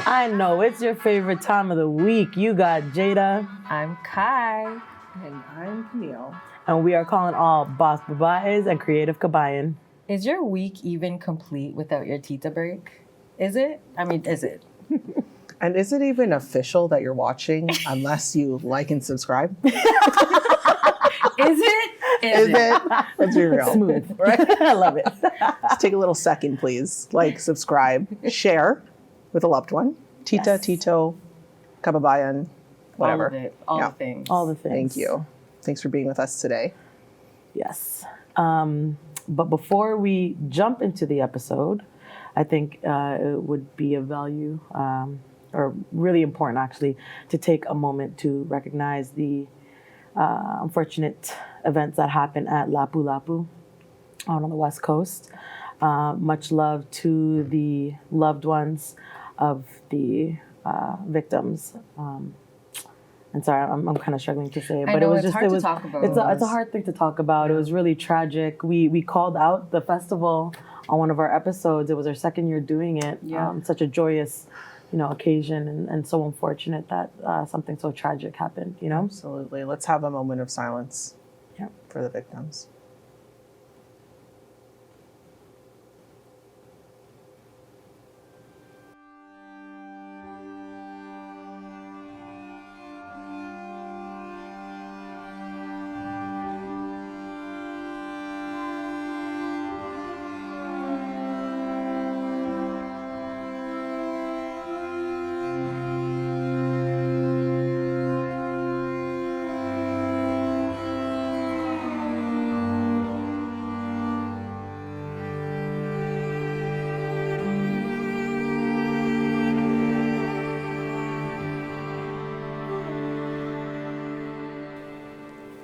I know, it's your favorite time of the week. You got Jada. I'm Kai. And I'm Camille. And we are calling all boss babais and creative kabayan. Is your week even complete without your Tita break? Is it? I mean, is it? And is it even official that you're watching unless you like and subscribe? Is it? Is it? Let's be real. Smooth, right? I love it. Just take a little second, please. Like, subscribe, share with a loved one. Tita, Yes. Tito, kababayan, whatever. All of it. All the things. All the things. Thank you. Thanks for being with us today. Yes. But before we jump into the episode, I think it would be of value, or really important actually, to take a moment to recognize the unfortunate events that happened at Lapu-Lapu out on the West Coast. Much love to the loved ones of the victims. And sorry, I'm kind of struggling to say it, but know, it was it's just hard to talk about. It's a hard thing to talk about. It was really tragic. We called out the festival on one of our episodes. It was our second year doing it. Yeah. Such a joyous, occasion, and so unfortunate that something so tragic happened. Absolutely. Let's have a moment of silence Yeah. for the victims.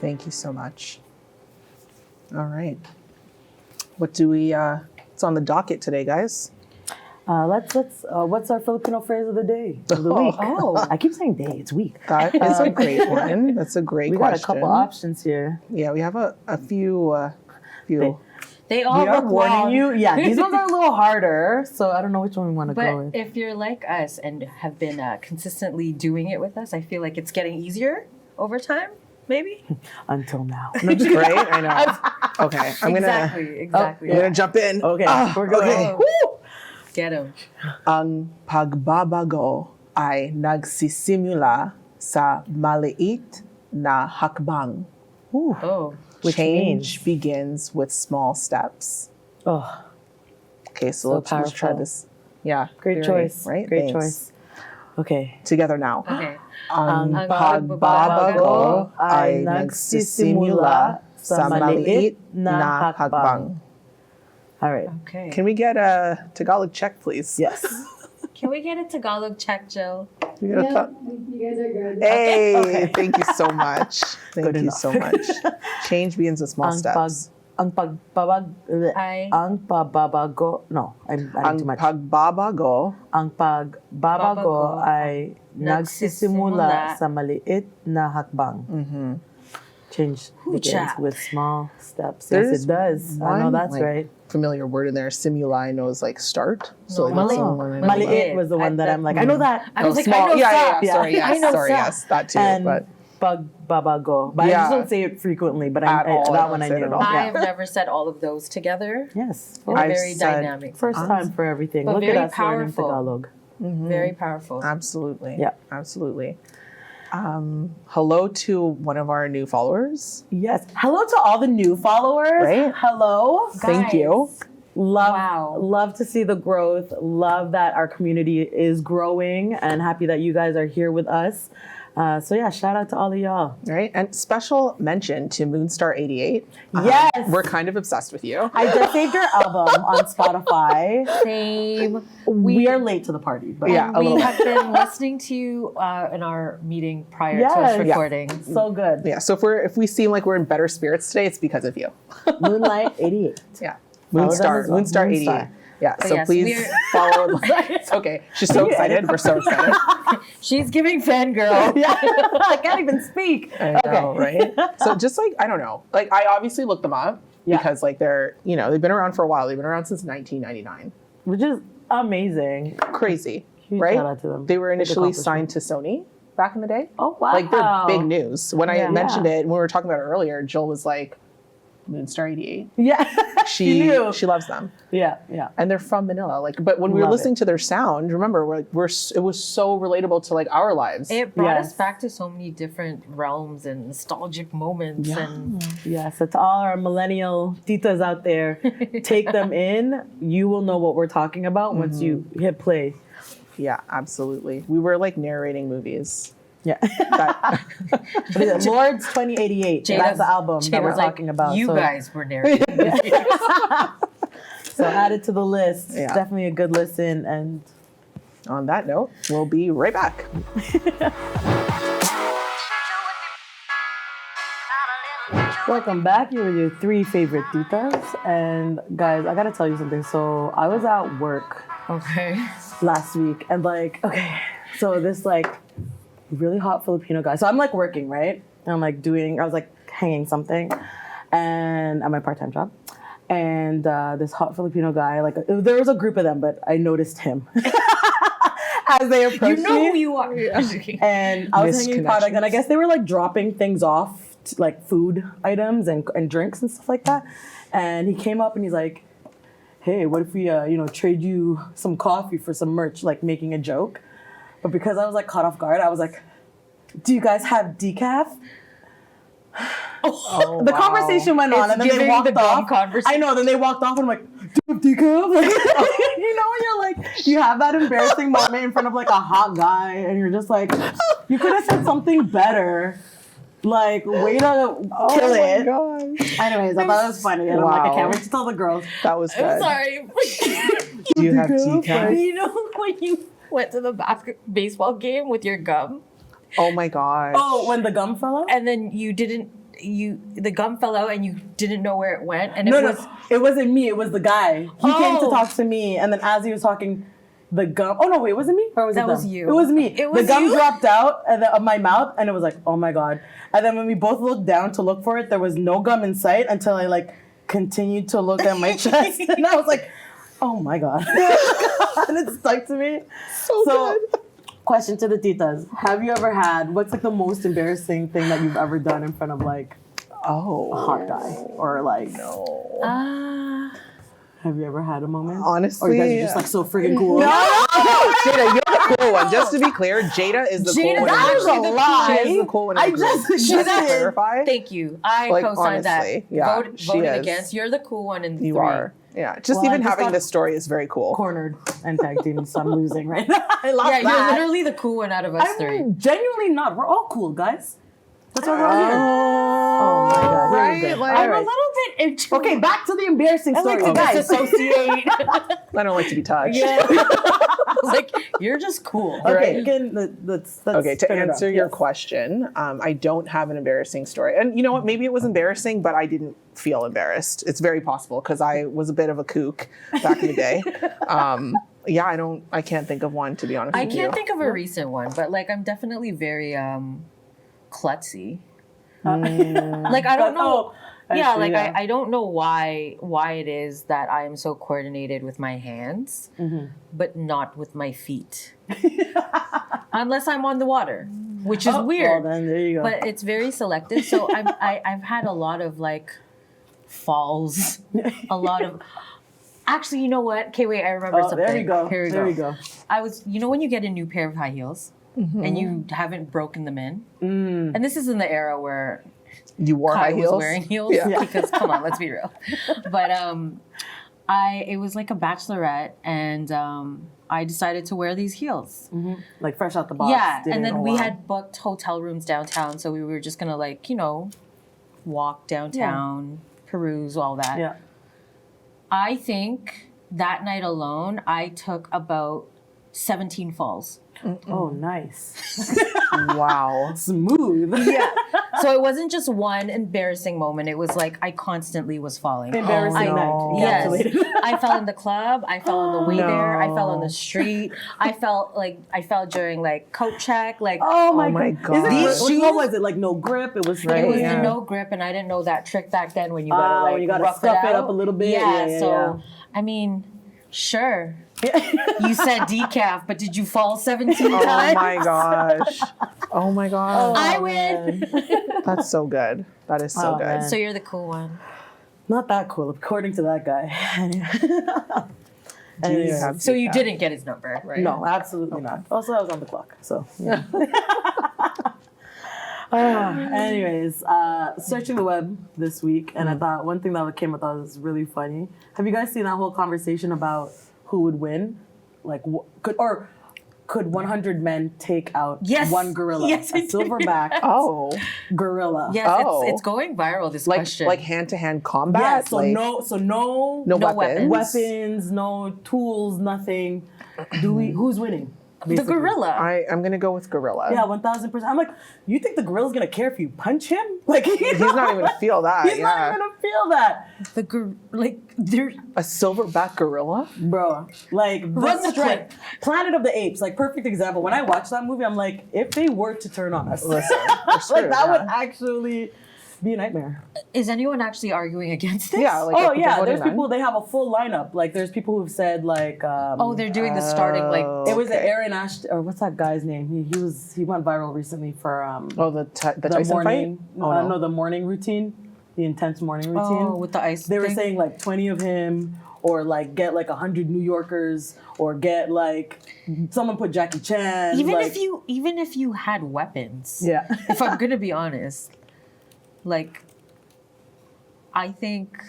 Thank you so much. All right. What do we, it's on the docket today, guys. What's our Filipino phrase of the day? Of the week? Oh. I keep saying day, it's week. That is a great one. That's a great We question. got a couple options here. Yeah, we have a few. They all We are look warning long. you. Yeah, these ones are a little harder, so I don't know which one we want to go But with. if you're like us and have been consistently doing it with us, I feel like it's getting easier over time, maybe? Until now. No, just great. I know. Okay, I'm gonna jump in. Okay, we're going. Okay. Woo! Get him. Ang pagbabago ay nagsisimula sa maliit na hakbang. Ooh. Oh. Which Change begins with small steps. Oh, Okay, so let's try powerful. this. Yeah. great very- choice. Right? Great Thanks. choice. Okay. Together now. Okay. Ang Ang pagbabago ay nagsisimula sa maliit na hakbang. All right. Okay. Can we get a Tagalog check, please? Yes. Can we get a Tagalog check, Jill? You get a Yeah, you guys are good. Hey, Okay. thank you so much. Thank Good you enough. so much. Change begins with small steps. Ang pagbabago. No, I need Ang too much. pagbabago Ang pagbabago ay nagsisimula sa maliit na hakbang. Change begins Hoocha. with small steps. There's Yes, it does. I know one, that's like, right. familiar word in there. Simula, I know, is like start. So No, like, mali- Maliit was the one that I'm like, I know that. I was like, small. I know yeah, stop. yeah, sorry, yes, I know sorry, stop. yes, that too. And but pagbabago. But I Yeah. just don't say it frequently, but At all, I that don't one I say it knew. at all. I've never said all of those together. Yes. I've Very said- dynamic. First time for everything. But Look very at us learning powerful. Tagalog. Very powerful. absolutely. Yeah. Absolutely. Hello to one of our new followers. Yes. Hello to all the new followers. Right. Hello. Thank you. Love to see the growth. Love that our community is growing and happy that you guys are here with us. So yeah, shout out to all of y'all. Right. And special mention to Moonstar88. Yes. We're kind of obsessed with you. I just saved your album on Spotify. Same. We are late to the party, but Yeah. a We little bit. have been listening to you in our meeting prior to us Yes. Yeah. recording. so good. Yeah. So if we seem like we're in better spirits today, it's because of you. Moonlight 88. Yeah. Follow them Moonstar. as well. Moonstar 88. Moonstar. Yeah. But So yes, please we're- follow. It's okay. She's so excited. We're so excited. She's giving fangirl. Yeah. I can't even speak. I know, right? So just like, I don't know. Like, I obviously looked them up because like they're, you know, they've been around for a while. They've been around since 1999. Which is amazing. Crazy, Huge right? shout out to them. They were Big initially accomplishment. signed to Sony back in the day. Oh, wow. Like, they're big news. When I mentioned Yeah. it, when we were talking about it earlier, Jill was like, Moonstar 88. Yeah. She knew. she loves them. Yeah, yeah. And they're from Manila. Like, but when we were Love listening it. to their sound, remember, it was so relatable to like our lives. It brought Yes. us back to so many different realms and nostalgic moments. And Yeah, so to all our millennial titas out there, take them in. You will know what we're talking about once you hit play. Yeah, absolutely. We were like narrating movies. Yeah. That, What is it? Lords 2088. That's the album that we're Jada's like, talking about. You so, guys were narrating. so add it to the list. Yeah. Definitely a good listen. And on that note, we'll be right back. welcome back. You were your 3 favorite titas. And guys, I gotta tell you something. So I was at work Okay. last week and like, okay, so this like really hot Filipino guy. So I'm like working, right? And I'm like I was like hanging something and at my part-time job. And this hot Filipino guy, like there was a group of them, but I noticed him as they approached You know me. who you are. And I was hanging product, and I guess they were like dropping things off, like food items and drinks and stuff like that. And he came up and he's like, "Hey, what if we, trade you some coffee for some merch?" Like making a joke. But because I was like caught off guard, I was like, "Do you guys have decaf?" Oh, The wow. conversation went on, It's and then they giving walked the gum off. conversation. I know. Then they walked off, and I'm like, "Do you have decaf?" Like, you know, when you're like, you have that embarrassing moment in front of like a hot guy, and you're just like, you could have said something better. Like, way to kill it. Oh my gosh. Anyways, I thought it was funny, and I'm like, I Wow. can't wait to tell the girls. That was good. I'm sorry. Do you have Decaf? decaf? You know when you went to the baseball game with your gum Oh my gosh. Oh, when the gum fell out? and then the gum fell out and you didn't know where it went and No, it was it wasn't me. It was the guy. He came to Oh. talk to me, and then as he was talking, the gum. Oh no, wait, was it me or was it That them? was you. It was me. It was the gum you? dropped out of my mouth, and it was like, oh my god. And then when we both looked down to look for it, there was no gum in sight until I like continued to look at my chest, and I was like, oh my god, and it stuck to me. so good. Question to the titas: have you ever had what's like the most embarrassing thing that you've ever done in front of like Oh. a hot guy or like? No. Have you ever had a moment? Honestly, Or you guys are just like so friggin' cool? Jada, you're the cool one. Just to be clear, Jada is the cool Jada, one. that in was the a group. lie. She is the cool one. In I the group. just Just to existed. clarify, Thank you. I Like, co-signed that. honestly, yeah, she Voted is. against. You're the cool one in the you three. are. Yeah, just Well, I even just having got- this story is very cool. Cornered and tag team, so I'm losing right now. I lost Yeah, you're that. literally the cool one out of us three. I'm genuinely not. We're all cool, guys. That's why we're all here. Oh my God, here we right? go. Like, All I'm right. a little bit into Okay, back to the embarrassing I story. like to guys. disassociate. I don't like to be touched. I was like, you're just cool. Okay, Right. again, let's Okay, to turn it up. answer your Yes. question, I don't have an embarrassing story. And you know what? Maybe it was embarrassing, but I didn't feel embarrassed. It's very possible because I was a bit of a kook back in the day. Yeah, I can't think of one, to be honest I with can't you. think of a recent one, but like I'm definitely very klutzy. Like I don't know. Yeah, Actually, like I don't know why it is that I am so coordinated with my hands, but not with my feet. Unless I'm on the water, which is weird. Well, then there you go. But it's very selective. So I've had a lot of like falls, a lot of. Actually, you know what? Okay, wait. I remember something. there we go. Here we there go. we go. I was, you know, when you get a new pair of high heels and you haven't broken them in, and this is in the era where You wore Kai high heels? was wearing heels Yeah. because come on, let's be real. But it was like a bachelorette, and I decided to wear these heels. Like fresh out the box. Yeah, didn't and then go we well. had booked hotel rooms downtown, so we were just gonna like walk downtown, peruse all that. Yeah. I think that night alone, I took about 17 falls. Oh, nice. Wow. Smooth. Yeah. So it wasn't just one embarrassing moment. It was like I constantly was falling. Embarrassing Oh, no. night. Yes. Encapsulated. I fell in the club. I fell on the way there. I fell on No. the street. I fell during like coat check. Like Oh my, my god. God. Is it, These what shoes- was it? Like no grip? It was Right. it was Yeah. the no grip, and I didn't know that trick back then when you gotta like when you gotta rough stuff it out. up a little bit. Yeah. Yeah, So I mean, sure. You said decaf, but did you fall 17 Oh times? my gosh. Oh my gosh. I win. That's so good. That is so Oh, good. man. So you're the cool one. Not that cool, according to that guy. Do you Anyways. have So you decaf? didn't get his number, right? No, absolutely not. Also, I was on the clock, so. Yeah. Anyways, searching the web this week, and I thought one thing that came up that was really funny. Have you guys seen that whole conversation about who would win? Like, could 100 men take out Yes. one gorilla? Yes, I a did. silverback Oh, gorilla. Yes, Oh. it's going viral. This like question. hand-to-hand combat. Yeah. So like, no no No weapons. weapons, no tools, nothing. Who's winning? the basically? gorilla. I'm gonna go with gorilla. Yeah, 1,000%. I'm like, you think the gorilla's gonna care if you punch him? Like He's not even gonna feel that. He's yeah. not even gonna feel that, They're A silverback gorilla? bro. Like Run the strength. Planet of the Apes, like perfect example. When I watched that movie, I'm like, if they were to turn on us, Listen, it's like true, that yeah. would actually be a nightmare. Is anyone actually arguing against this? Yeah, like Oh are people yeah, voting there's men? people. They have a full lineup. Like there's people who've said like, Oh, they're doing the starting like. it was okay. Aaron Ashton, or what's that guy's name? He went viral recently for Oh, the the Tyson morning, fight? Oh, no. the morning routine, the intense morning routine. Oh, with the ice. They were thing? saying like 20 of him, or like get like 100 New Yorkers, or get like someone put Jackie Chan. even like, if you had weapons. yeah, If I'm gonna be honest, like, I think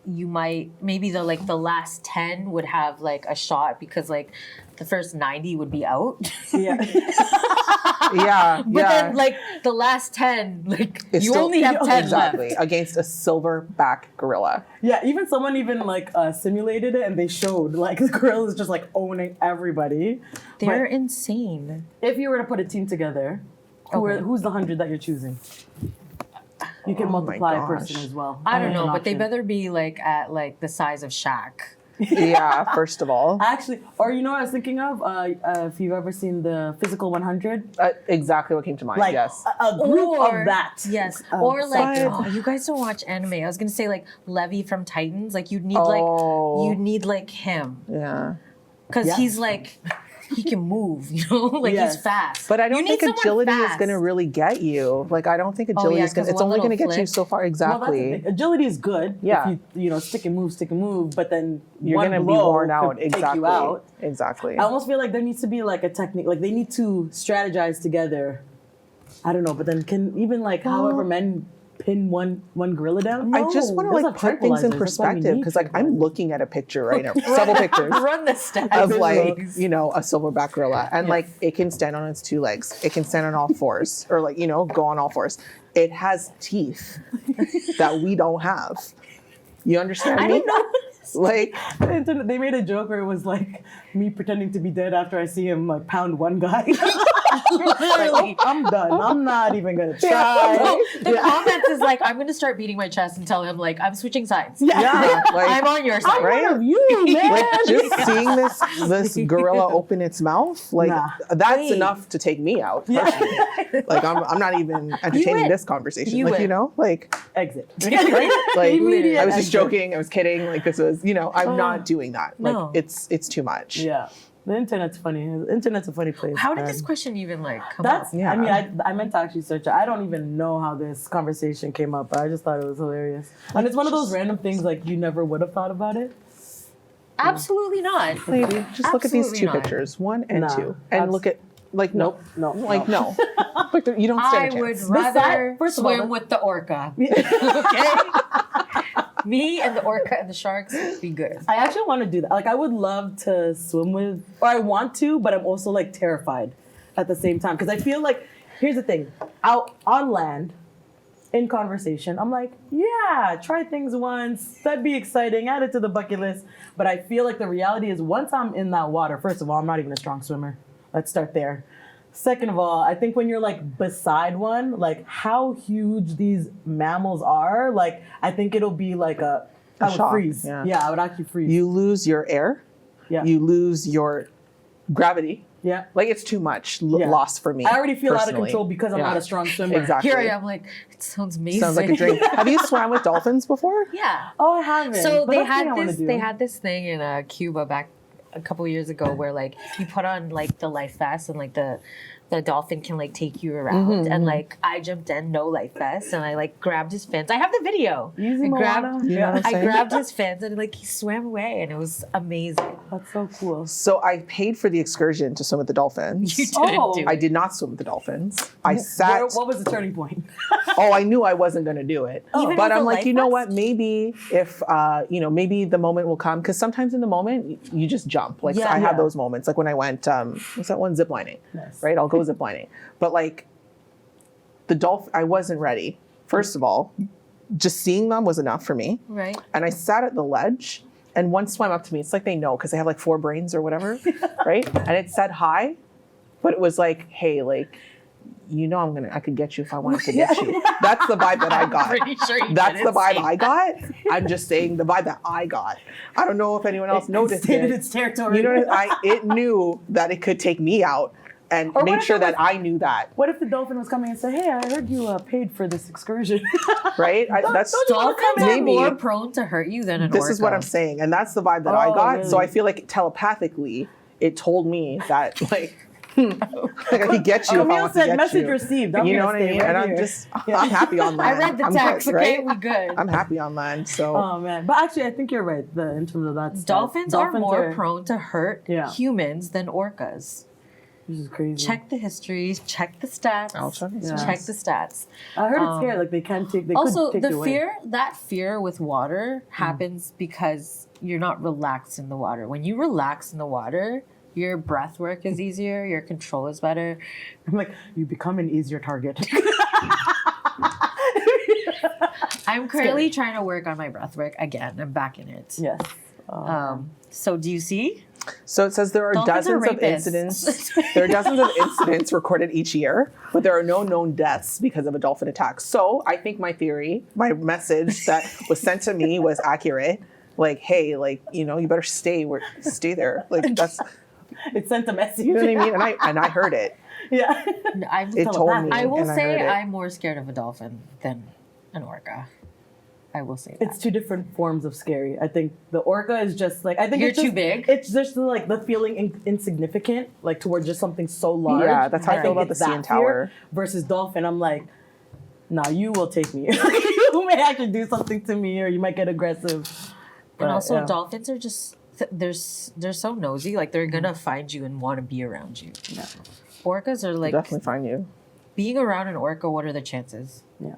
you might maybe the last 10 would have like a shot because like the first 90 would be out. yeah. Yeah, But yeah. then like the last 10, like It's you still- only have 10 exactly left. against a silverback gorilla. Yeah, even someone even like simulated it, and they showed like the gorilla is just like owning everybody. They're But insane. if you were to put a team together, Okay. who's the 100 that you're choosing? You can Oh my multiply a gosh. person as well. I don't That's an know, but they option. better be like at like the size of Shaq. Yeah, first of all. Actually, or you know what I was thinking of? If you've ever seen the Physical 100, Exactly what came to mind, like yes. a group Or- of that. Yes. Or like, sector. oh, you guys don't watch anime. I was gonna say like Levi from Titans. Like you'd need Oh. like him Yeah. because Yeah. he's like he can move. You know, like Yes. he's fast. But I You don't need think someone agility is fast. going to really get you. Like, I don't think agility yeah, is going 'cause to, it's one only going to little get you flick. so far. Well, that's the Exactly. thing. Agility is good. Yeah. If you stick and move, but then You're one going to be blow worn out. could take Exactly. you out. Exactly. I almost feel like there needs to be like a technique, like they need to strategize together. I don't know, but then can even like however men pin one gorilla down? I just want to Those like are put things in tranquilizers. That's why we perspective need because like I'm tranquilizers. looking at a picture right now, several pictures Run the stats. of like, please. you know, a silverback gorilla. And like it can stand on its two legs. It can stand on all fours or like, you know, go on all fours. It has teeth that we don't have. You understand I me? didn't know. Like, The internet- They made a joke where it was like me pretending to be dead after I see him like pound one guy. Like, oh, I'm done. I'm not even gonna try. No, the comment is like, I'm gonna start beating my chest and tell him like I'm switching sides. yeah, like, I'm on your side. I'm Right? one of you, man. like just seeing this gorilla open its mouth, like Nah. that's Wait. enough to take me out. Personally. Like I'm not even entertaining win. this conversation. You like win. you know, like Exit. right? Like Immediate I was just exit. joking. I was kidding. Like this was, you know, I'm not doing that. Like No. it's too much. Yeah, the internet's funny. The internet's a funny place. How did man. this question even like come That's. up? Yeah. I mean, I meant to actually search it. I don't even know how this conversation came up, but I just thought it was hilarious. And it's one of those random things like you never would have thought about it. Absolutely not. Lady, just look at these Absolutely two not. pictures, 1 and Nah. 2, and look at like Nope. No. like no, like you don't stand I a would chance. rather first of all, swim with the orca. Okay? Me and the orca and the sharks would be good. I actually want to do that. Like, I would love to swim with, or I want to, but I'm also like terrified at the same time because I feel like here's the thing: out on land, in conversation, I'm like, yeah, try things once. That'd be exciting. Add it to the bucket list. But I feel like the reality is, once I'm in that water, first of all, I'm not even a strong swimmer. let's start there. Second of all, I think when you're like beside one, like how huge these mammals are, like I think it'll be like I would shock, freeze. yeah. I would actually freeze. You lose your air. Yeah. You lose your gravity. Yeah. Like it's too much Yeah. loss for me. I already feel out of personally. control because I'm Yeah. not a strong swimmer. Exactly. Here I am, like, it sounds amazing. Sounds like a dream. Have you swam with dolphins before? Yeah. Oh, I haven't. So but they that's something I had wanna this. do. They had this thing in Cuba back a couple years ago where like you put on like the life vest and like the dolphin can like take you around and like I jumped in no life vest and I like grabbed his fins. I have the video. Easy I Moana. grabbed, You know what I'm I saying? grabbed his fins and like he swam away and it was amazing. That's so cool. So I paid for the excursion to swim with the dolphins. You didn't Oh. do it. I did not swim with the dolphins. I sat. What was the turning point? Oh, I knew I wasn't going to do it. Even But with I'm the like, life you know vest? what? Maybe if, maybe the moment will come. Because sometimes in the moment, you just jump. Like, Yeah. I have Yeah. those moments. Like when I went, what's that one? Zip lining. Nice. Right? I'll go zip lining. But like, the dolphin, I wasn't ready. First of all, just seeing them was enough for me. Right. And I sat at the ledge, and one swam up to me. It's like they know because they have like 4 brains or whatever, right? And it said hi, but it was like, hey, like, you know, I could get you if I wanted to get you. That's the vibe that I got. Pretty sure you That's the didn't vibe say I got. I'm just saying the vibe that I got. I don't know if anyone else noticed Stated it. its territory. You know, it knew that it could take me out and Or what make if sure it that was- I knew that, What if the dolphin was coming and said, "Hey, I heard you paid for this excursion." right? That's Dolphins are Maybe. more prone to hurt you than an This orca. is what I'm saying, and that's the vibe that I Oh, got. So really? I feel like telepathically, it told me that like, like I could get you if I Camille want to said, get "Message you." received." I'm You know gonna what I stay mean? right And I'm here. just, Yeah. I'm happy on I land. read the I'm text. good, Okay, right? we good. I'm happy on land. So Oh man, but actually, I think you're right. In terms of that, stuff. Dolphins are more prone to hurt Yeah. humans than orcas. This is crazy. Check the histories, check the stats. I'll check the stats. Check the stats. I heard it's scary. Like they can't take. They Also, could take the you away. that fear with water happens because you're not relaxed in the water. When you relax in the water, your breath work is easier, your control is better. I'm like, you become an easier target. I'm currently trying to work on my breath work again. I'm back in it. Yes. So do you see? So it says there are Dolphins are dozens of rapists. incidents. There are dozens of incidents recorded each year, but there are no known deaths because of a dolphin attack. So I think my theory, my message that was sent to me was accurate. Like, hey, like, you know, you better stay there. Like that's, It sent a message. you know what I mean? And I heard it. Yeah. It told me. I will and I say heard it. I'm more scared of a dolphin than an orca. I will say that. It's two different forms of scary. I think the orca is just like, I think You're it's just, too big? It's just like the feeling insignificant, like towards just something so large. Yeah, that's how I feel think about the it's that CN Tower. fear versus dolphin. I'm like, nah, you will take me. You may actually do something to me, or you might get aggressive. And But, also, yeah. dolphins are just they're so nosy. Like they're gonna find you and want to be around you. Yeah. Orcas are like Definitely find you. being around an orca. What are the chances? Yeah.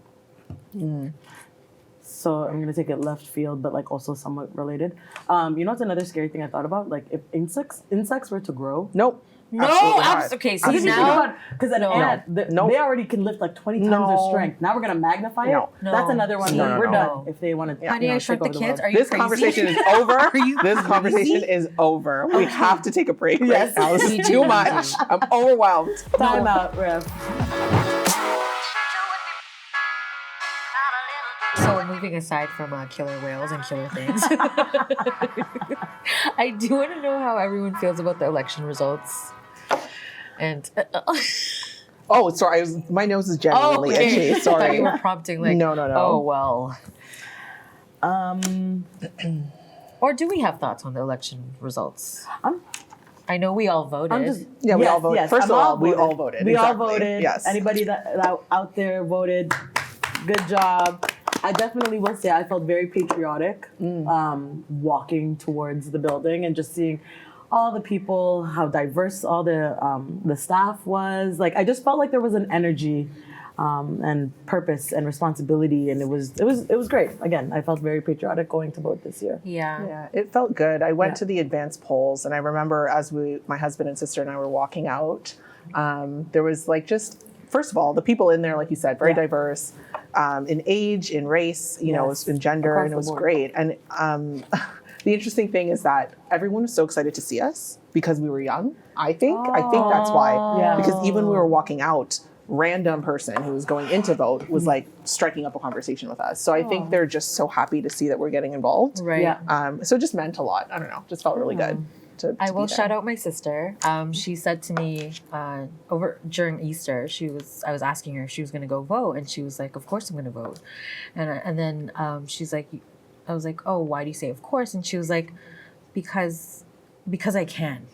So I'm gonna take it left field, but like also somewhat related. You know what's another scary thing I thought about? Like if insects were to grow. Nope. No, Absolutely not. okay. So Because now, because an No. ant, No. they already can lift like 20 times their No. strength. Now we're gonna magnify No. it. That's No. another one. No, We're no. done if they want to. Honey, I Shrunk the Kids. Are you This crazy? conversation is over. Are you This conversation crazy? is over. We have to take a break Yes. right now. This We is do. too much. I'm overwhelmed. Time out, Rev. So moving aside from killer whales and killer things, I do want to know how everyone feels about the election results. And Oh, sorry. My nose is genuinely itchy. I thought Sorry. you were prompting like, No. oh well. Um, Or do we have thoughts on the election results? I'm- I know we all voted. I'm just Yeah, we all voted. First I'm of all, we all voted. We all Exactly. voted. Yes. Anybody that out there voted, good job. I definitely will say I felt very patriotic walking towards the building and just seeing all the people, how diverse all the staff was. Like I just felt like there was an energy and purpose and responsibility, and it was great. Again, I felt very patriotic going to vote this year. yeah. Yeah, it felt good. I went Yeah. to the advanced polls, and I remember as my husband and sister and I were walking out, there was like just, first of all, the people in there, like you said, very Yeah. diverse, in age, in race, you know, Yes. in gender, Across and the it was board. great. And the interesting thing is that everyone was so excited to see us because we were young. I think that's why. Yeah. Because even when we were walking out, random person who was going in to vote was like striking up a conversation with us. So I think they're just so happy to see that we're getting involved. Right. Yeah. So it just meant a lot. I don't know. Just felt really good. I will be there. shout out my sister. She said to me over during Easter, I was asking her if she was going to go vote, and she was like, "Of course I'm going to vote." And then she's like, I was like, "Oh, why do you say of course?" And she was like, because I can."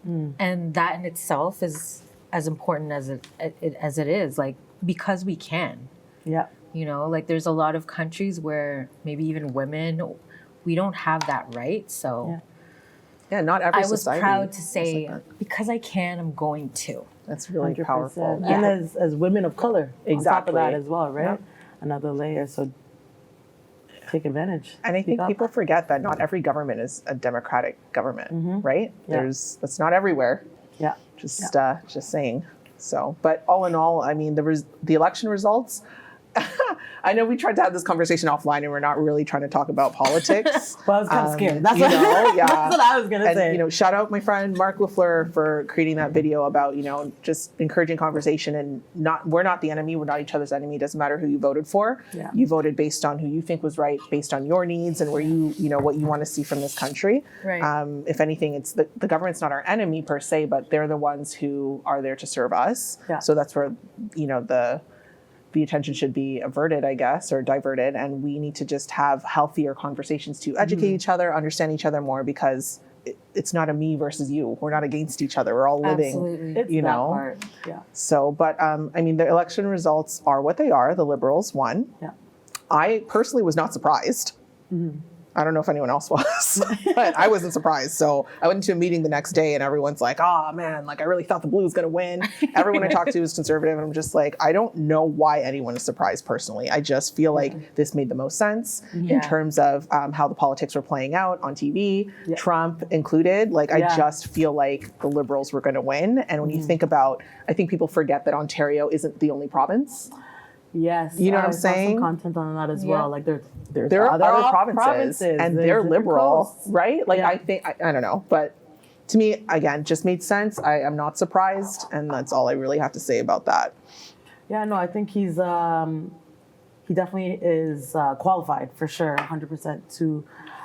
And that in itself is as important as it is, like, because we can. Yeah. You know, like there's a lot of countries where maybe even women, we don't have that right. So Yeah, not every I was society proud to is say, like that. because I can, I'm going to. That's really 100%. powerful. And as women of color, on top of that Exactly. as well, right? Yeah. Another layer. So take advantage. And I Speak think up. people forget that not every government is a democratic government, right? Yeah. That's not everywhere. Yeah. Just saying. So, but all in all, I mean, the election results. I know we tried to have this conversation offline, and we're not really trying to talk about politics. Well, I was kind of scared. That's you what, know, yeah. that's what I was gonna And say. shout out my friend Mark Lafleur for creating that video about just encouraging conversation, and we're not the enemy, we're not each other's enemy. It doesn't matter who you voted for. Yeah. You voted based on who you think was right, based on your needs and where what you want to see from this country. Right. If anything, it's the government's not our enemy per se, but they're the ones who are there to serve us. Yeah. So that's where the attention should be averted, I guess, or diverted. And we need to just have healthier conversations to educate each other, understand each other more, because it's not a me versus you. We're not against each other. We're all living, Absolutely. It's that part. Yeah. So, but I mean, the election results are what they are. The Liberals won. Yeah. I personally was not surprised. I don't know if anyone else was, but I wasn't surprised. So I went into a meeting the next day and everyone's like, "Oh man, like I really thought the blue was going to win." Everyone I talked to was conservative, and I'm just like, I don't know why anyone is surprised personally. I just feel like this made the most sense in terms of how the politics were playing out on TV, Trump included. Like, I just feel like the Liberals were going to win. And when you think about, I think people forget that Ontario isn't the only province. Yes. You know what I'm I saw saying? some content on that as well. Like there are other provinces, and There's they're different liberal, coasts. right? Like, Yeah. I think, I don't know, but to me, again, just made sense. I am not surprised, and that's all I really have to say about that. Yeah, no, I think he definitely is qualified for sure, 100% to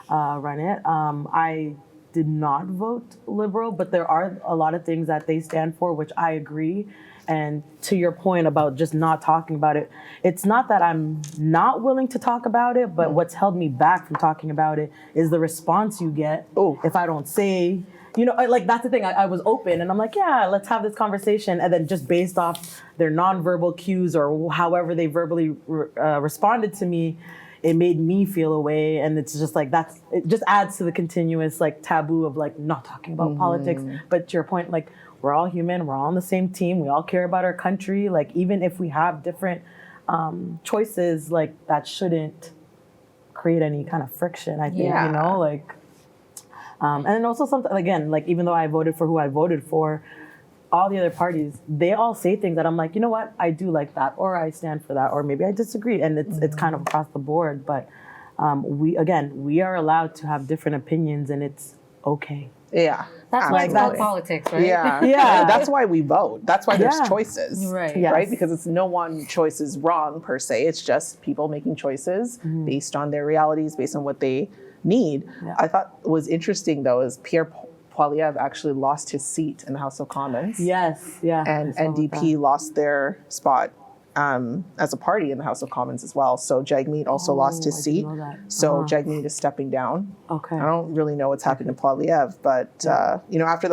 run it. I did not vote Liberal, but there are a lot of things that they stand for, which I agree. And to your point about just not talking about it, it's not that I'm not willing to talk about it, but what's held me back from talking about it is the response you get if I don't say, like, that's the thing. I was open and I'm like, yeah, let's have this conversation. And then just based off their nonverbal cues or however they verbally responded to me, it made me feel away. And it's just like, it just adds to the continuous like taboo of like not talking about politics. But to your point, like, we're all human. We're all on the same team. We all care about our country. Like, even if we have different choices, like, that shouldn't create any kind of friction, I think, like, and then also something, again, like, even though I voted for who I voted for, all the other parties, they all say things that I'm like, you know what? I do like that, or I stand for that, or maybe I disagree. And it's kind of across the board. But we are allowed to have different opinions, and it's okay. Yeah. That's why it's called absolutely. politics, right? Yeah. Yeah. That's why we vote. That's why there's Yeah. choices. Right. Yes. Right? Because it's no one choice is wrong per se. It's just people making choices based on their realities, based on what they need. Yeah. I thought what was interesting though is Pierre Poilievre actually lost his seat in the House of Commons. Yes, yeah. And I saw NDP lost their spot as a party in the House of Commons as well. So Jagmeet also lost his I didn't seat. know that. So Jagmeet is stepping down. Okay. I don't really know what's happened to Poilievre, but after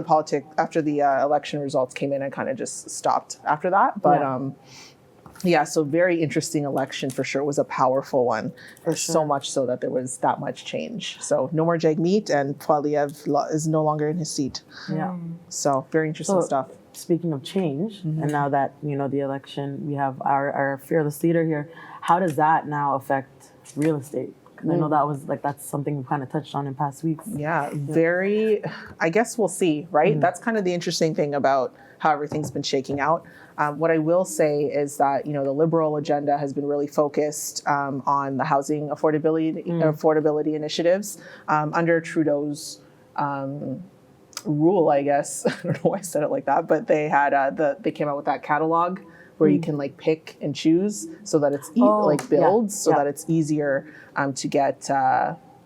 the election results came in, I kind of just stopped after that. But so very interesting election for sure. It was a powerful one, so much so that there was that much change. So no more Jagmeet, and Poilievre is no longer in his seat. Yeah. So very interesting stuff. Speaking of change, and now that, the election, we have our fearless leader here, how does that now affect real estate? Because I know that's something we kind of touched on in past weeks. Yeah, very, I guess we'll see, right? That's kind of the interesting thing about how everything's been shaking out. What I will say is that, the Liberal agenda has been really focused on the housing affordability initiatives under Trudeau's rule, I guess. I don't know why I said it like that, but they had they came out with that catalog where you can like pick and choose so that it's builds so that it's easier to get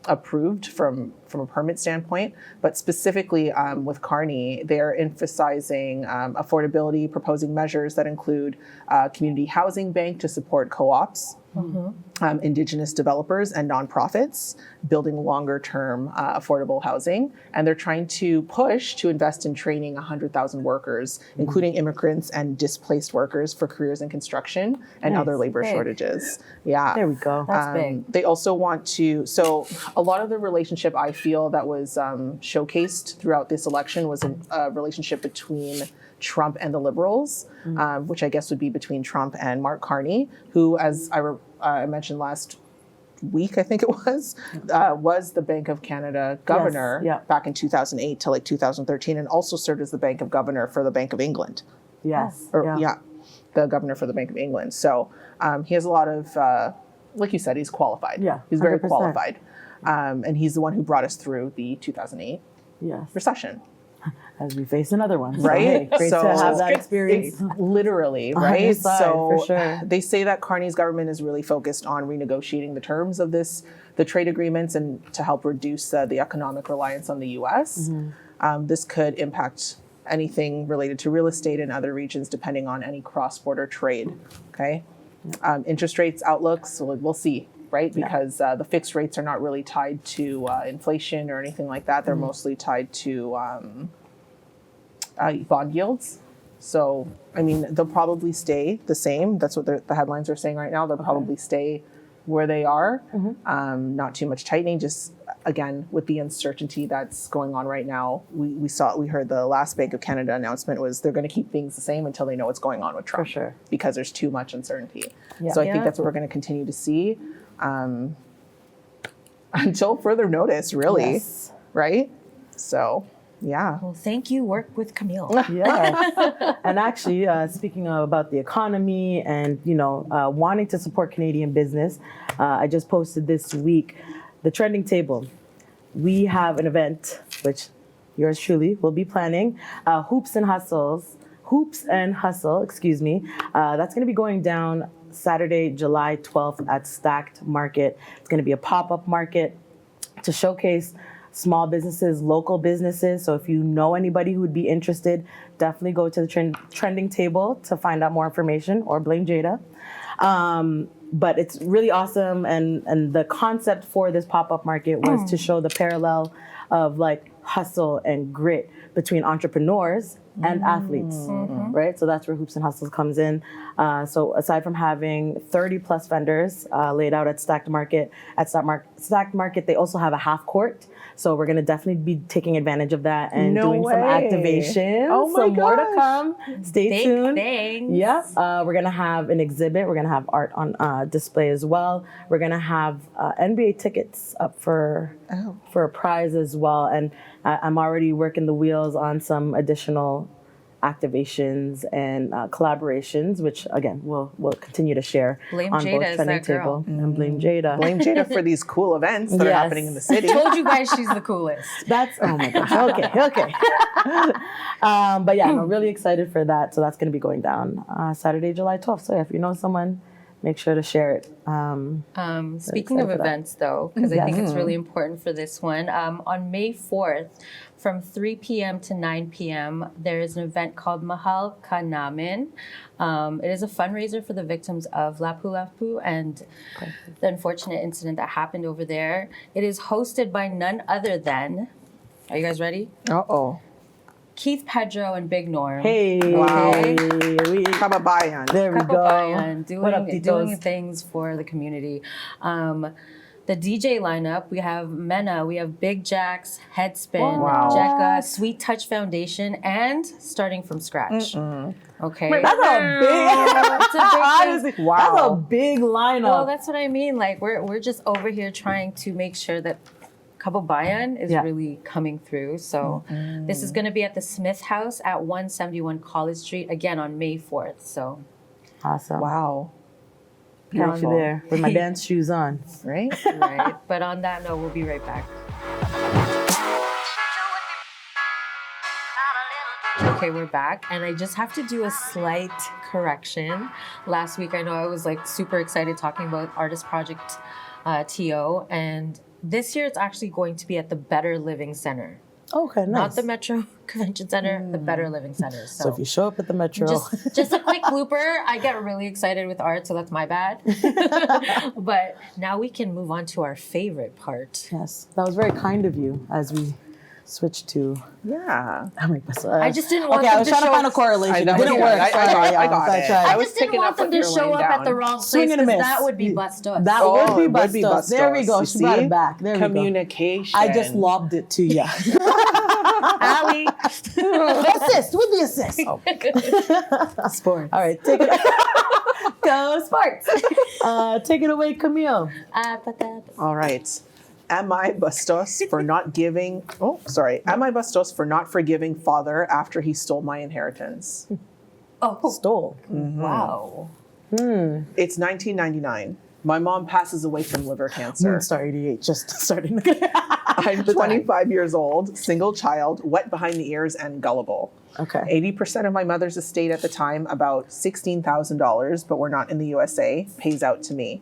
approved from a permit standpoint. But specifically with Kearney, they're emphasizing affordability, proposing measures that include community housing bank to support co-ops, Indigenous developers and nonprofits, building longer-term affordable housing. And they're trying to push to invest in training 100,000 workers, including immigrants and displaced workers for careers in construction and other labor shortages. Yeah. There we go. That's big. They also want to, so a lot of the relationship I feel that was showcased throughout this election was a relationship between Trump and the Liberals, which I guess would be between Trump and Mark Carney, who, as I mentioned last week, I think it was the Bank of Canada governor back in 2008 to like 2013, and also served as the Bank of Governor for the Bank of England. Yes. The governor for the Bank of England. So he has a lot of, like you said, he's qualified. Yeah, he's very 100%. qualified. And he's the one who brought us through the 2008 recession. As we face another one. Right? So, great to have that experience. Literally, right? So for sure. they say that Carney's government is really focused on renegotiating the terms of the trade agreements and to help reduce the economic reliance on the U.S. This could impact anything related to real estate in other regions, depending on any cross-border trade. Okay, interest rates outlooks. So we'll see. Right, because the fixed rates are not really tied to inflation or anything like that. They're mostly tied to bond yields. So, I mean, they'll probably stay the same. That's what the headlines are saying right now. They'll probably stay where they are. Not too much tightening. Just again, with the uncertainty that's going on right now, we heard the last Bank of Canada announcement was they're going to keep things the same until they know what's going on with Trump. For sure. Because there's too much uncertainty. So I think that's what we're going to continue to see. Until further notice, really, right? So, yeah. Well, thank you. Work with Camille. Yes. And actually, speaking about the economy and, wanting to support Canadian business, I just posted this week the trending table. We have an event, which yours truly will be planning, Hoops and Hustle, excuse me. That's going to be going down Saturday, July 12th at Stacked Market. It's going to be a pop-up market to showcase small businesses, local businesses. So if you know anybody who would be interested, definitely go to the trending table to find out more information or blame Jada. But it's really awesome. And the concept for this pop-up market was to show the parallel of like hustle and grit between entrepreneurs and athletes, right? So that's where Hoops and Hustles comes in. So aside from having 30 plus vendors laid out at Stacked Market, they also have a half court. So we're gonna definitely be taking advantage of that and doing some activation. Oh my more to gosh. come. Stay tuned. Thanks. Yeah, we're gonna have an exhibit. We're gonna have art on display as well. We're gonna have NBA tickets up for a prize as well. And I'm already working the wheels on some additional activations and collaborations, which again we'll continue to share Blame on Jada both as trending that girl. table and blame Jada. Blame Jada for these cool events that are happening in the city. Told you guys she's the coolest. That's oh my gosh. Okay. But yeah, I'm really excited for that. So that's going to be going down Saturday, July 12th. So yeah, if you know someone, make sure to share it. Speaking of events, though, because I think it's really important for this one, on May 4th, from 3 p.m. to 9 p.m., there is an event called Mahal Ka Namin. It is a fundraiser for the victims of Lapu-Lapu and the unfortunate incident that happened over there. It is hosted by none other than, are you guys ready? Uh-oh. Keith Pedro and Big Norm. Hey, Wow. we, Kababayan. there we go. Kababayan, What up, doing Titos? things for the community. The DJ lineup, we have Mena, we have Big Jacks, Headspin, Wow. Jekka, Sweet Touch Foundation, and Starting From Scratch. Okay. That's a big, honestly, Wow. that's a big lineup. Well, that's what I mean. Like we're just over here trying to make sure that Kababayan is really coming through. So this is going to be at the Smith House at 171 College Street, again on May 4th. So awesome. Wow. Got you Beautiful. there with my dance shoes on. Right? right. But on that note, we'll be right back. Okay, we're back, and I just have to do a slight correction. Last week, I know I was like super excited talking about Artist Project TO, and this year it's actually going to be at the Better Living Center. Okay, nice. Not the Metro Convention Center, the Better Living Center. So if you show up at the Metro, just a quick blooper. I get really excited with art, so that's my bad. But now we can move on to our favorite part. yes, that was very kind of you as we switched to. Yeah. Oh my gosh. I just didn't want Okay, I them was to trying to show find a us. correlation. I It know, didn't yeah, work. I Sorry, got it. tried. I was just didn't picking want up them what to you were show laying up at down. the wrong place Swing and a because miss. that would be Bastos. That Oh, would be it would be Bastos. There we go. You She brought see? it back. There we go. Communication. I just lobbed it to you. Ali. Assist with the assist. Oh. Sports. All right, take it. Go Sparks. Take it away, Camille. All right. Am I Bastos for not giving? Oh, sorry. Am I Bastos for not forgiving father after he stole my inheritance? Oh, Stole. wow. It's 1999. My mom passes away from liver cancer. Moonstar 88, just starting. I'm 25 years old, single child, wet behind the ears, and gullible. Okay. 80% of my mother's estate at the time, about $16,000, but we're not in the USA, pays out to me.